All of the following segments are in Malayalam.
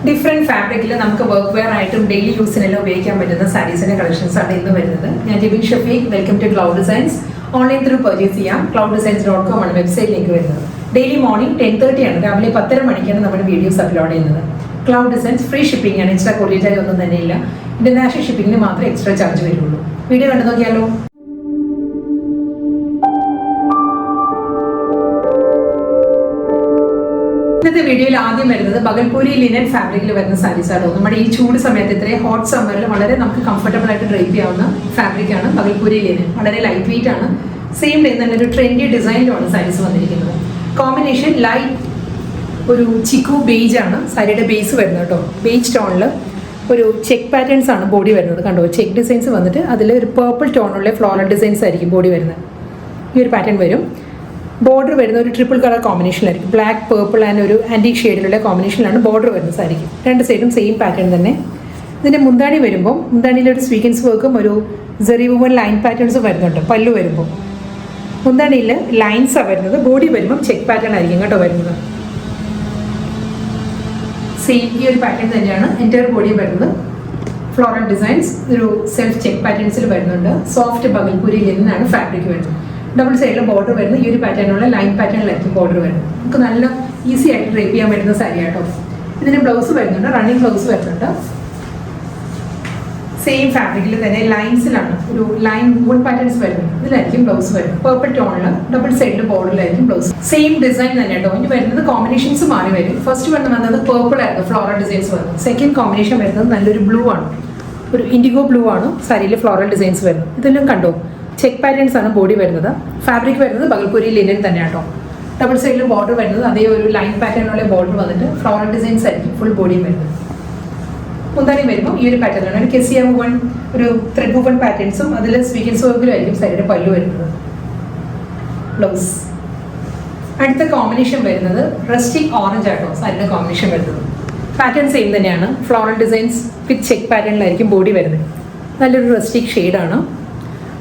ഡിഫറെന്റ് ഫാബ്രിക്കിൽ നമുക്ക് വർക്ക് വെയർ ആയിട്ടും ഡെയിലി യൂസിനെല്ലാം ഉപയോഗിക്കാൻ പറ്റുന്ന സാരീസിന്റെ കളക്ഷൻസ് ആണ് ഇന്ന് വരുന്നത്. ഞാൻ Jebin Shafeeq. Welcome to Cloud Designs. Online through purchase ചെയ്യാം. clouddesigns.com ആണ് വെബ്സൈറ്റിലേക്ക് വരുന്നത്. ഡെയിലി മോർണിംഗ് 10:30 ആണ്, രാവിലെ 10:30 മണിക്കാണ് നമ്മുടെ വീഡിയോസ് അപ്ലോഡ് ചെയ്യുന്നത്. ക്ലൗഡ് ഡിസൈൻസ് ഫ്രീ ഷിപ്പിംഗ് ആണ്, എക്സ്ട്രാ കൊറിയർ ചാർജ് ഒന്നും തന്നെ ഇല്ല. ഇന്റർനാഷണൽ ഷിപ്പിംഗിന് മാത്രമേ എക്സ്ട്രാ ചാർജ് വരുള്ളൂ. വീഡിയോ കണ്ടു നോക്കിയാലോ. ഇന്നത്തെ വീഡിയോയിൽ ആദ്യം വരുന്നത് ബഗൽപൂരി ലിനൻ ഫാബ്രിക്കിൽ വരുന്ന സാരീസ് ആണ്. നമ്മുടെ ഈ ചൂട് സമയത്ത് ഇത്രയും ഹോട്ട് സമ്മറിൽ വളരെ നമുക്ക് കംഫർട്ടബിൾ ആയിട്ട് ഡ്രൈപ്പ് ചെയ്യാവുന്ന ഫാബ്രിക് ആണ് ബഗൽപൂരി ലിനൻ. വളരെ ലൈറ്റ് വെയിറ്റ് ആണ്. സെയിം ഡേ നല്ലൊരു ട്രെൻഡി ഡിസൈനിലാണ് സാരീസ് വന്നിരിക്കുന്നത്. കോമ്പിനേഷൻ ലൈറ്റ് ഒരു ചിക്കു ബേജ് ആണ് സാരിയുടെ ബേസ് വരുന്നത് കേട്ടോ. ബേജ് ടോണിൽ ഒരു ചെക്ക് പാറ്റേൺസ് ആണ് ബോഡി വരുന്നത്. കണ്ടോ, ചെക്ക് ഡിസൈൻസ് വന്നിട്ട് അതിൽ ഒരു പേർപ്പിൾ ടോണുള്ള ഫ്ലോറൽ ഡിസൈൻസ് ആയിരിക്കും ബോഡി വരുന്നത്. ഈ ഒരു പാറ്റേൺ വരും. ബോർഡർ വരുന്ന ഒരു ട്രിപ്പിൾ കളർ കോമ്പിനേഷനിലായിരിക്കും. ബ്ലാക്ക്, പേർപ്പിൾ ആൻഡ് ഒരു ആൻറ്റിക് ഷെയ്ഡിലുള്ള കോമ്പിനേഷനിലാണ് ബോർഡർ വരുന്നത് സാരിക്കും. രണ്ട് സൈഡും സെയിം പാറ്റേൺ തന്നെ. ഇതിൻ്റെ മുന്താണി വരുമ്പോൾ മുന്താണിയിലൊരു സ്വീക്കൻസ് വർക്കും ഒരു സെറി വുവൻ ലൈൻ പാറ്റേൺസും വരുന്നുണ്ട്. പല്ലു വരുമ്പോൾ മുന്താണിയിൽ ലൈൻസാണ് വരുന്നത്. ബോഡി വരുമ്പം ചെക്ക് പാറ്റേൺ ആയിരിക്കും കേട്ടോ വരുന്നത്. സെയിം ഈ ഒരു പാറ്റേൺ തന്നെയാണ് എൻ്റയർ ബോഡി വരുന്നത്. ഫ്ലോറൽ ഡിസൈൻസ് ഒരു സെൽഫ് ചെക്ക് പാറ്റേൺസിൽ വരുന്നുണ്ട്. സോഫ്റ്റ് ബഗൽപൂരി ലിനനാണ് ഫാബ്രിക് വരുന്നത്. ഡബിൾ സൈഡിൽ ബോർഡർ വരുന്ന ഈ ഒരു പാറ്റേണുള്ള ലൈൻ പാറ്റേണിലായിരിക്കും ബോർഡർ വരുന്നത്. നമുക്ക് നല്ല ഈസി ആയിട്ട് ഡ്രൈപ്പ് ചെയ്യാൻ പറ്റുന്ന സാരി ആട്ടോ. ഇതിന് ബ്ലൗസ് വരുന്നുണ്ട്, റണ്ണിങ് ബ്ലൗസ് വരുന്നുണ്ട്. സെയിം ഫാബ്രിക്കിൽ തന്നെ ലൈൻസിലാണ് ഒരു ലൈൻ വൂൺ പാറ്റേൺസ് വരുന്നത്. ഇതിലായിരിക്കും ബ്ലൗസ് വരുന്നത്. പേർപ്പിൾ ടോണിൽ ഡബിൾ സൈഡിൽ ബോർഡറിലായിരിക്കും ബ്ലൗസ്. സെയിം ഡിസൈൻ തന്നെ കേട്ടോ. ഇനി വരുന്നത് കോമ്പിനേഷൻസ് മാറി വരും. ഫസ്റ്റ് വന്നത് പേർപ്പിൾ ആയിരുന്നു, ഫ്ലോറൽ ഡിസൈൻസ് വരുന്നത്. സെക്കൻഡ് കോമ്പിനേഷൻ വരുന്നത് നല്ലൊരു ബ്ലൂ ആണ്, ഒരു ഇൻഡിഗോ ബ്ലൂ ആണ് സാരിയിൽ ഫ്ലോറൽ ഡിസൈൻസ് വരുന്നത്. ഇതെല്ലാം കണ്ടോ, ചെക്ക് പാറ്റേൺസ് ആണ് ബോഡി വരുന്നത്. ഫാബ്രിക് വരുന്നത് ബഗൽപൂരി ലിനൻ തന്നെ കേട്ടോ. ഡബിൾ സൈഡിൽ ബോർഡർ വരുന്നത് അതേ ഒരു ലൈൻ പാറ്റേണുള്ള ബോർഡർ വന്നിട്ട് ഫ്ലോറൽ ഡിസൈൻസ് ആയിരിക്കും ഫുൾ ബോഡിയും വരുന്നത്. മുന്താണി വരുമ്പോൾ ഈ ഒരു പാറ്റേൺ ആണ്. കെസിയ വുവൺ ഒരു ത്രെഡ് വുവൺ പാറ്റേൺസും അതിൽ സ്വീക്കൻസ് വർക്കിലും ആയിരിക്കും സാരിയുടെ പല്ലു വരുന്നത്. ബ്ലൗസ്. അടുത്ത കോമ്പിനേഷൻ വരുന്നത് റസ്റ്റിക് ഓറഞ്ച് ആട്ടോ സാരിയുടെ കോമ്പിനേഷൻ വരുന്നത്. പാറ്റേൺ സെയിം തന്നെയാണ്. ഫ്ലോറൽ ഡിസൈൻസ് വിത്ത് ചെക്ക് പാറ്റേണിലായിരിക്കും ബോഡി വരുന്നത്. നല്ലൊരു റസ്റ്റിക് ഷെയ്ഡാണ്.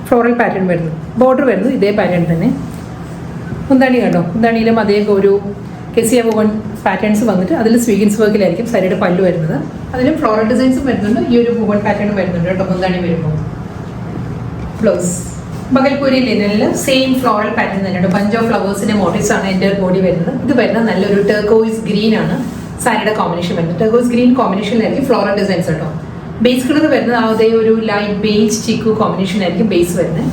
ഫ്ലോറൽ പാറ്റേൺ വരുന്നത്. ബോർഡർ വരുന്നത് ഇതേ പാറ്റേൺ തന്നെ. മുന്താണി കണ്ടോ, മുന്താണിയിലും അതേ ഒരു കെസിയ വുവൺ പാറ്റേൺസ് വന്നിട്ട് അതിൽ സ്വീഗൻസ് വർക്കിലായിരിക്കും സാരിയുടെ പല്ലു വരുന്നത്. അതിലും ഫ്ലോറൽ ഡിസൈൻസും വരുന്നുണ്ട്. ഈ ഒരു വുവൺ പാറ്റേൺ വരുന്നുണ്ട് കേട്ടോ മുന്താണി വരുമ്പോൾ. ബ്ലൗസ്. ബഗൽപൂരി ലിനനിൽ സെയിം ഫ്ലോറൽ പാറ്റേൺ തന്നെയുണ്ട്. ബഞ്ച് ഓഫ് ഫ്ലവേഴ്സിന്റെ മോട്ടീവ്സ് ആണ് എൻ്റെ ബോഡി വരുന്നത്. ഇത് വരുന്നത് നല്ലൊരു ടെർക്കോയിസ് ഗ്രീൻ ആണ് സാരിയുടെ കോമ്പിനേഷൻ വരുന്നത്. ടെർക്കോയിസ് ഗ്രീൻ കോമ്പിനേഷനിലായിരിക്കും ഫ്ലോറൽ ഡിസൈൻസ് കേട്ടോ. ബേസ് കളർ വരുന്നത് അതേ ഒരു ലൈറ്റ് ബേജ് ചിക്കു കോമ്പിനേഷൻ ആയിരിക്കും ബേസ് വരുന്നത്.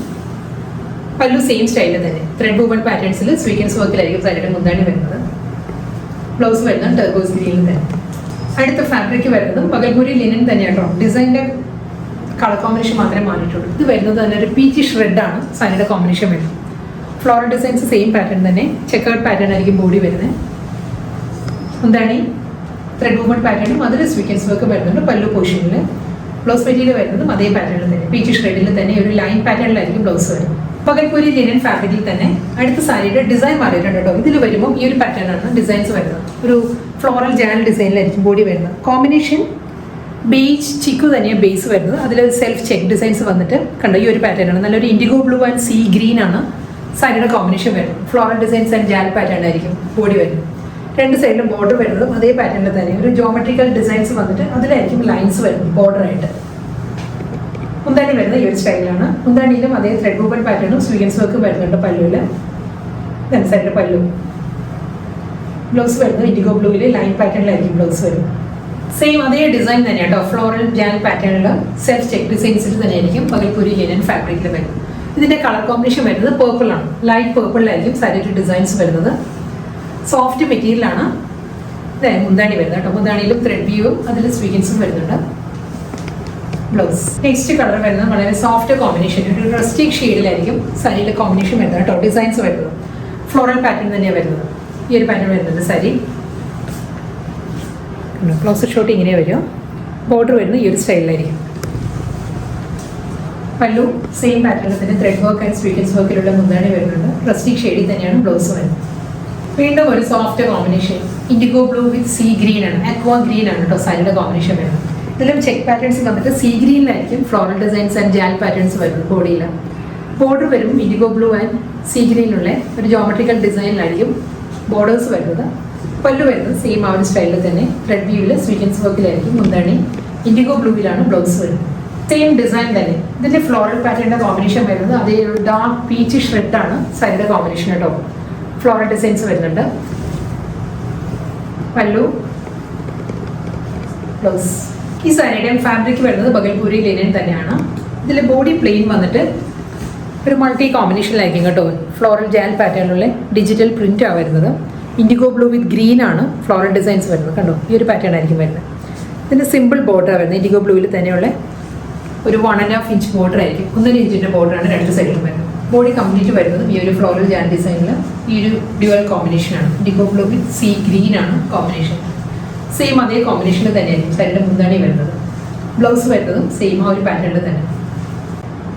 പല്ലു സെയിം സ്റ്റൈലിൽ തന്നെ ത്രെഡ് വുവൺ പാറ്റേൺസിൽ സ്വീക്കൻസ് വർക്കിലായിരിക്കും സാരിയുടെ മുന്താണി വരുന്നത്. ബ്ലൗസ് വരുന്നത് ടെർക്കോയിസ് ഗ്രീനിൽ തന്നെ. അടുത്ത ഫാബ്രിക് വരുന്നത് ബഗൽപൂരി ലിനൻ തന്നെയാണ് കേട്ടോ. ഡിസൈൻ്റെ കളർ കോമ്പിനേഷൻ മാത്രമേ മാറിയിട്ടുള്ളൂ. ഇത് വരുന്നത് തന്നെ ഒരു പീച്ചിഷ് റെഡ് ആണ് സാരിയുടെ കോമ്പിനേഷൻ വരുന്നത്. ഫ്ലോറൽ ഡിസൈൻസ് സെയിം പാറ്റേൺ തന്നെ. ചെക്കേർഡ് പാറ്റേൺ ആയിരിക്കും ബോഡി വരുന്നത്. മുന്താണി ത്രെഡ് വുവൺ പാറ്റേണും അതിൽ സ്വീക്കൻസ് വർക്ക് വരുന്നുണ്ട് പല്ലു പോർഷനിൽ. ബ്ലൗസ് മെറ്റീരിയൽ വരുന്നതും അതേ പാറ്റേണിൽ തന്നെ പീച്ചിഷ് റെഡിൽ തന്നെ ഒരു ലൈൻ പാറ്റേണിലായിരിക്കും ബ്ലൗസ് വരുന്നത്. ബഗൽപൂരി ലിനൻ ഫാബ്രിക്കിൽ തന്നെ അടുത്ത സാരിയുടെ ഡിസൈൻ മാറിയിട്ടുണ്ട് കേട്ടോ. ഇതിൽ വരുമ്പോൾ ഈ ഒരു പാറ്റേൺ ആണ് ഡിസൈൻസ് വരുന്നത്. ഒരു ഫ്ലോറൽ ജാനൽ ഡിസൈനിലായിരിക്കും ബോഡി വരുന്നത്. കോമ്പിനേഷൻ ബേജ് ചിക്കു തന്നെയാണ് ബേസ് വരുന്നത്. അതിൽ സെൽഫ് ചെക്ക് ഡിസൈൻസ് വന്നിട്ട് കണ്ടോ ഈ ഒരു പാറ്റേൺ ആണ്. നല്ലൊരു IndiGo blue and see green ആണ് സാരിയുടെ കോമ്പിനേഷൻ വരുന്നത്. Floral designs and Janel pattern ആയിരിക്കും ബോഡി വരുന്നത്. രണ്ട് സൈഡിലും ബോർഡർ വരുന്നതും അതേ പാറ്റേണിൽ തന്നെ ഒരു ജോമെട്രിക്കൽ ഡിസൈൻസ് വന്നിട്ട് അതിലായിരിക്കും ലൈൻസ് വരുന്നത് ബോർഡറായിട്ട്. മുന്താണി വരുന്നത് ഈ ഒരു സ്റ്റൈലാണ്. മുന്താണിയിലും അതേ ത്രെഡ് വുവൺ പാറ്റേണും സ്വീഗൻസ് വർക്കും വരുന്നുണ്ട് പല്ലുവിൽ. രണ്ട് സൈഡിൽ പല്ലു. ബ്ലൗസ് വരുന്നത് ഇൻഡിഗോ ബ്ലൂവിൽ ലൈൻ പാറ്റേണിലായിരിക്കും ബ്ലൗസ് വരുന്നത്. സെയിം അതേ ഡിസൈൻ തന്നെ കേട്ടോ. ഫ്ലോറൽ ജാനൽ പാറ്റേണിൽ സെൽഫ് ചെക്ക് ഡിസൈൻസിൽ തന്നെയായിരിക്കും ബഗൽപൂരി ലിനൻ ഫാബ്രിക്കിൽ വരുന്നത്. ഇതിൻ്റെ കളർ കോമ്പിനേഷൻ വരുന്നത് പേർപ്പിൾ ആണ്. ലൈറ്റ് പേർപ്പിളിലായിരിക്കും സാരിയുടെ ഡിസൈൻസ് വരുന്നത്. സോഫ്റ്റ് മെറ്റീരിയലാണ് മുന്താണി വരുന്നത് കേട്ടോ. മുന്താണിയിലും ത്രെഡ് വ്യൂവും അതിൽ സ്വീഗൻസും വരുന്നുണ്ട്. ബ്ലൗസ്. നെക്സ്റ്റ് കളർ വരുന്നത് വളരെ സോഫ്റ്റ് കോമ്പിനേഷൻ, ഒരു റസ്റ്റിക് ഷെയ്ഡിലായിരിക്കും സാരിയുടെ കോമ്പിനേഷൻ വരുന്നത് കേട്ടോ. ഡിസൈൻസ് വരുന്നത് ഫ്ലോറൽ പാറ്റേൺ തന്നെയാണ് വരുന്നത്. ഈ ഒരു പാറ്റേൺ വരുന്നത് സാരി. ബ്ലൗസ് ഷോട്ട് ഇങ്ങനെ വരും. ബോർഡർ വരുന്നത് ഈ ഒരു സ്റ്റൈലിലായിരിക്കും. പല്ലു സെയിം പാറ്റേണിൽ തന്നെ ത്രെഡ് വർക്ക് ആൻഡ് സ്വീഗൻസ് വർക്കിലുള്ള മുന്താണി വരുന്നുണ്ട്. റസ്റ്റിക് ഷെയ്ഡിൽ തന്നെയാണ് ബ്ലൗസ് വരുന്നത്. വീണ്ടും ഒരു soft combination indigo blue with sea green ആണ്. അക്വാ ഗ്രീൻ ആണ് കേട്ടോ സാരിയുടെ കോമ്പിനേഷൻ വരുന്നത്. ഇതിലും ചെക്ക് പാറ്റേൺസ് വന്നിട്ട് സീ ഗ്രീനിലായിരിക്കും floral designs and jaal patterns വരുന്നത് ബോഡിയിൽ. ബോർഡർ വരും ഇൻഡിഗോ ബ്ലൂ ആൻഡ് സീ ഗ്രീനിലുള്ള ഒരു ജോമെട്രിക്കൽ ഡിസൈനിലായിരിക്കും ബോർഡേഴ്സ് വരുന്നത്. പല്ലു വരുന്നത് സെയിം ആ ഒരു സ്റ്റൈലിൽ തന്നെ ത്രെഡ് വ്യൂവിൽ സ്വീറ്റൻസ് വർക്കിലായിരിക്കും. മുന്താണി ഇൻഡിഗോ ബ്ലൂവിലാണ് ബ്ലൗസ് വരുന്നത്. സെയിം ഡിസൈൻ തന്നെ. ഇതിൻ്റെ ഫ്ലോറൽ പാറ്റേണിൻ്റെ കോമ്പിനേഷൻ വരുന്നത് അതേ ഒരു ഡാർക്ക് പീച്ച് ഷ്രെഡാണ് സാരിയുടെ കോമ്പിനേഷൻ കേട്ടോ. ഫ്ലോറൽ ഡിസൈൻസ് വരുന്നുണ്ട്. പല്ലു, ബ്ലൗസ്. ഈ സാരിയുടെയും ഫാബ്രിക് വരുന്നത് ബഗൽപൂരി ലിനൻ തന്നെയാണ്. ഇതിൽ ബോഡി പ്ലെയിൻ വന്നിട്ട് ഒരു മൾട്ടി കോമ്പിനേഷനിലായിരിക്കും കേട്ടോ. ഫ്ലോറൽ ജാൽ പാറ്റേണിലുള്ള ഡിജിറ്റൽ പ്രിൻ്റാണ് വരുന്നത്. ഇൻഡിഗോ ബ്ലൂ വിത്ത് ഗ്രീൻ ആണ് ഫ്ലോറൽ ഡിസൈൻസ് വരുന്നത് കണ്ടോ. ഈ ഒരു പാറ്റേൺ ആയിരിക്കും വരുന്നത്. ഇതിൻ്റെ സിമ്പിൾ ബോർഡറാണ് വരുന്നത്. ഇൻഡിഗോ ബ്ലൂവിൽ തന്നെയുള്ള ഒരു 1.5 ഇഞ്ച് ബോർഡർ ആയിരിക്കും. 1.5 ഇഞ്ചിൻ്റെ ബോർഡറാണ് രണ്ട് സൈഡിലും വരുന്നത്. ബോഡി കംപ്ലീറ്റ് വരുന്നത് ഈ ഒരു ഫ്ലോറൽ ജാൽ ഡിസൈനിൽ ഈ ഒരു ഡ്യുവൽ കോമ്പിനേഷനാണ്. IndiGo blue with sea green ആണ് കോമ്പിനേഷൻ. സെയിം അതേ കോമ്പിനേഷനിൽ തന്നെയായിരിക്കും സാരിയുടെ മുന്താണി വരുന്നത്. ബ്ലൗസ് വരുന്നതും സെയിം ആ ഒരു പാറ്റേണിൽ തന്നെ.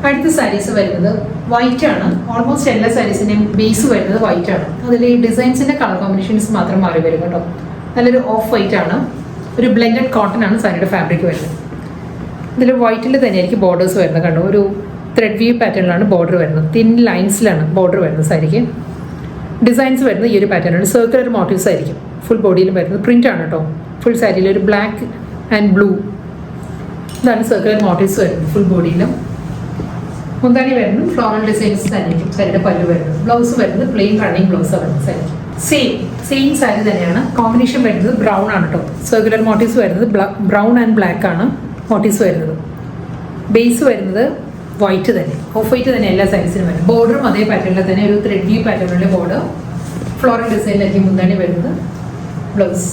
അടുത്ത സാരീസ് വരുന്നത് വൈറ്റ് ആണ്. ഓൾമോസ്റ്റ് എല്ലാ സാരീസിൻ്റെയും ബേസ് വരുന്നത് വൈറ്റ് ആണ്. അതിൽ ഈ ഡിസൈൻസിൻ്റെ കളർ കോമ്പിനേഷൻസ് മാത്രം മാറി വരും കേട്ടോ. നല്ലൊരു ഓഫ് വൈറ്റ് ആണ്. ഒരു ബ്ലെൻഡഡ് കോട്ടൺ ആണ് സാരിയുടെ ഫാബ്രിക് വരുന്നത്. ഇതിൽ വൈറ്റിൽ തന്നെയായിരിക്കും ബോർഡേഴ്സ് വരുന്നത് കണ്ടോ. ഒരു ത്രെഡ് വ്യൂ പാറ്റേണിലാണ് ബോർഡർ വരുന്നത്. തിൻ ലൈൻസിലാണ് ബോർഡർ വരുന്നത് സാരിക്ക്. ഡിസൈൻസ് വരുന്നത് ഈ ഒരു പാറ്റേണാണ്. സർക്കുലർ മോട്ടീവ്സ് ആയിരിക്കും ഫുൾ ബോഡിയിലും വരുന്നത്. പ്രിൻ്റ് ആണ് കേട്ടോ. ഫുൾ സാരിയിൽ ഒരു ബ്ലാക്ക് ആൻഡ് ബ്ലൂ ഇതാണ് സർക്കുലർ മോട്ടീവ്സ് വരുന്നത് ഫുൾ ബോഡിയിലും. മുന്താണി വരുന്നത് ഫ്ലോറൽ ഡിസൈൻസ് തന്നെയായിരിക്കും സാരിയുടെ പല്ലു വരുന്നത്. ബ്ലൗസ് വരുന്നത് പ്ലെയിൻ റണ്ണിങ് ബ്ലൗസാണ് വരുന്നത് സാരിക്ക്. സെയിം സാരി തന്നെയാണ്. കോമ്പിനേഷൻ വരുന്നത് ബ്രൗൺ ആണ് കേട്ടോ. സർക്കുലർ മോട്ടീവ്സ് വരുന്നത് ബ്രൗൺ ആൻഡ് ബ്ലാക്ക് ആണ് മോട്ടീവ്സ് വരുന്നത്. ബേസ് വരുന്നത് വൈറ്റ് തന്നെ, ഓഫ് വൈറ്റ് തന്നെ എല്ലാ സാരീസിനും വരും. ബോർഡറും അതേ പാറ്റേണിൽ തന്നെ ഒരു ത്രെഡ് വ്യൂ പാറ്റേണിലുള്ള ബോർഡർ. ഫ്ലോറൽ ഡിസൈനിലായിരിക്കും മുന്താണി വരുന്നത്. ബ്ലൗസ്.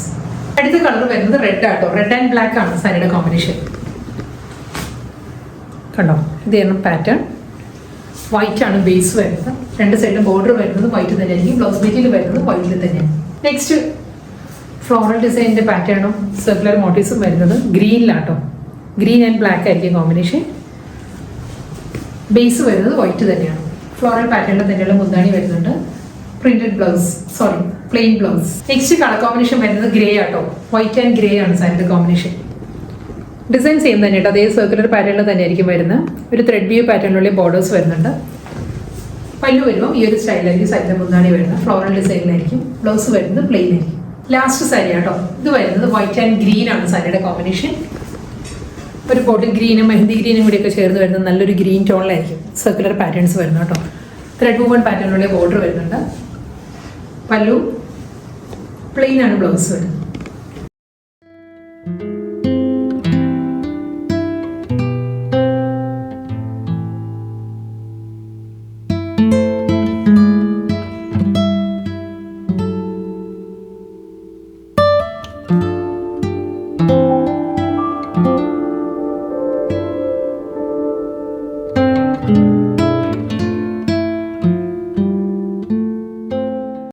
അടുത്ത കളർ വരുന്നത് റെഡ് ആട്ടോ. റെഡ് ആൻഡ് ബ്ലാക്ക് ആണ് സാരിയുടെ കോമ്പിനേഷൻ കണ്ടോ. ഇതാണ് പാറ്റേൺ. വൈറ്റ് ആണ് ബേസ് വരുന്നത്. രണ്ട് സൈഡിലും ബോർഡർ വരുന്നത് വൈറ്റ് തന്നെയായിരിക്കും. ബ്ലൗസ് മെറ്റീരിയൽ വരുന്നത് വൈറ്റിൽ തന്നെയാണ്. നെക്സ്റ്റ് ഫ്ലോറൽ ഡിസൈനിൻ്റെ പാറ്റേണും സർക്കുലർ മോട്ടീവ്സും വരുന്നത് ഗ്രീനിലാട്ടോ. ഗ്രീൻ ആൻഡ് ബ്ലാക്ക് ആയിരിക്കും കോമ്പിനേഷൻ. ബേസ് വരുന്നത് വൈറ്റ് തന്നെയാണ്. ഫ്ലോറൽ പാറ്റേണിൽ തന്നെയുള്ള മുന്താണി വരുന്നുണ്ട്. Printed blouse, sorry plain blouse. Next colour combination വരുന്നത് ഗ്രേ ആട്ടോ. വൈറ്റ് ആൻഡ് ഗ്രേ ആണ് സാരിയുടെ കോമ്പിനേഷൻ. ഡിസൈൻ സെയിം തന്നെ കേട്ടോ. അതേ സർക്കുലർ പാറ്റേണിൽ തന്നെ ആയിരിക്കും വരുന്നത്. ഒരു ത്രെഡ് വ്യൂ പാറ്റേണിലുള്ള ബോർഡേഴ്സ് വരുന്നുണ്ട്. പല്ലു വരുമ്പോൾ ഈ ഒരു സ്റ്റൈലായിരിക്കും സാരിയുടെ മുന്താണി വരുന്നത്. ഫ്ലോറൽ ഡിസൈനിലായിരിക്കും. ബ്ലൗസ് വരുന്നത് പ്ലെയിൻ ആയിരിക്കും. ലാസ്റ്റ് സാരി കേട്ടോ. ഇത് വരുന്നത് വൈറ്റ് ആൻഡ് ഗ്രീൻ ആണ് സാരിയുടെ കോമ്പിനേഷൻ. ഒരു ബോട്ടിൽ ഗ്രീനും മെഹന്തി ഗ്രീനും കൂടിയൊക്കെ ചേർന്ന് വരുന്നത് നല്ലൊരു ഗ്രീൻ ടോണിലായിരിക്കും സർക്കുലർ പാറ്റേൺസ് വരുന്നത് കേട്ടോ. ത്രെഡ് വുവൺ പാറ്റേണിലുള്ള ബോർഡർ വരുന്നുണ്ട്. പല്ലു പ്ലെയിൻ ആണ് ബ്ലൗസ് വരുന്നത്.